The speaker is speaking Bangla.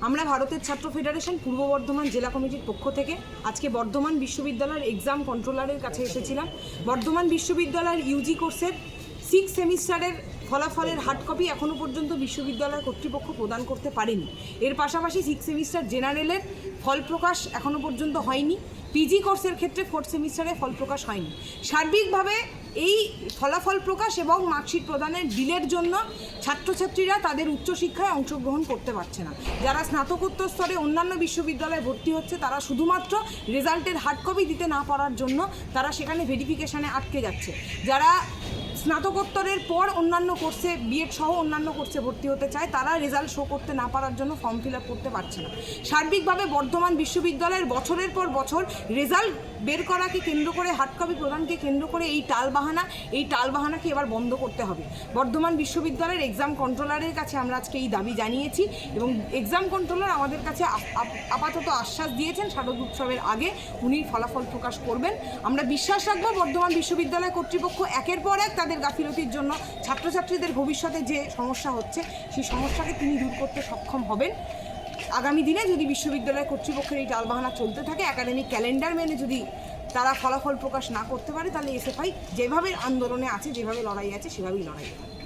আমরা ভারতের ছাত্র ফেডারেশন পূর্ব বর্ধমান জেলা কমিটির পক্ষ থেকে আজকে বর্ধমান বিশ্ববিদ্যালয়ের এক্সাম কন্ট্রোলারের কাছে এসেছিলাম। বর্ধমান বিশ্ববিদ্যালয়ের ইউজি কোর্সের 6 সেমিস্টারের ফলাফলের হার্ড কপি এখনও পর্যন্ত বিশ্ববিদ্যালয় কর্তৃপক্ষ প্রদান করতে পারেনি। এর পাশাপাশি 6 সেমিস্টার জেনারেলের ফল প্রকাশ এখনও পর্যন্ত হয়নি। পিজি কোর্সের ক্ষেত্রে 4th সেমিস্টারে ফল প্রকাশ হয়নি। সার্বিকভাবে এই ফলাফল প্রকাশ এবং মার্কশিট প্রদানের ডিলের জন্য ছাত্রছাত্রীরা তাদের উচ্চশিক্ষায় অংশগ্রহণ করতে পারছে না। যারা স্নাতকোত্তর স্তরে অন্যান্য বিশ্ববিদ্যালয়ে ভর্তি হচ্ছে তারা শুধুমাত্র রেজাল্টের হার্ড কপি দিতে না পারার জন্য তারা সেখানে ভেরিফিকেশানে আটকে যাচ্ছে। যারা স্নাতকোত্তরের পর অন্যান্য কোর্সে বিএড সহ অন্যান্য কোর্সে ভর্তি হতে চায় তারা রেজাল্ট শো করতে না পারার জন্য ফর্ম ফিল আপ করতে পারছে না। সার্বিকভাবে বর্ধমান বিশ্ববিদ্যালয়ের বছরের পর বছর রেজাল্ট বের করাকে কেন্দ্র করে হার্ড কপি প্রদানকে কেন্দ্র করে এই টালবাহানাকে এবার বন্ধ করতে হবে। বর্ধমান বিশ্ববিদ্যালয়ের এক্সাম কন্ট্রোলারের কাছে আমরা আজকে এই দাবি জানিয়েছি এবং এক্সাম কন্ট্রোলার আমাদের কাছে আপাতত আশ্বাস দিয়েছেন শারদ উৎসবের আগে উনি ফলাফল প্রকাশ করবেন। আমরা বিশ্বাস রাখবো বর্ধমান বিশ্ববিদ্যালয় কর্তৃপক্ষ একের পর এক তাদের গাফিলতির জন্য ছাত্রছাত্রীদের ভবিষ্যতে যে সমস্যা হচ্ছে সেই সমস্যাকে তিনি দূর করতে সক্ষম হবেন। আগামী দিনে যদি বিশ্ববিদ্যালয় কর্তৃপক্ষের এই টালবাহানা চলতে থাকে, একাডেমিক ক্যালেন্ডার মেনে যদি তারা ফলাফল প্রকাশ না করতে পারে, তাহলে এসএফআই যেভাবে আন্দোলনে আছে, যেভাবে লড়াই আছে, সেভাবেই লড়াই হবে।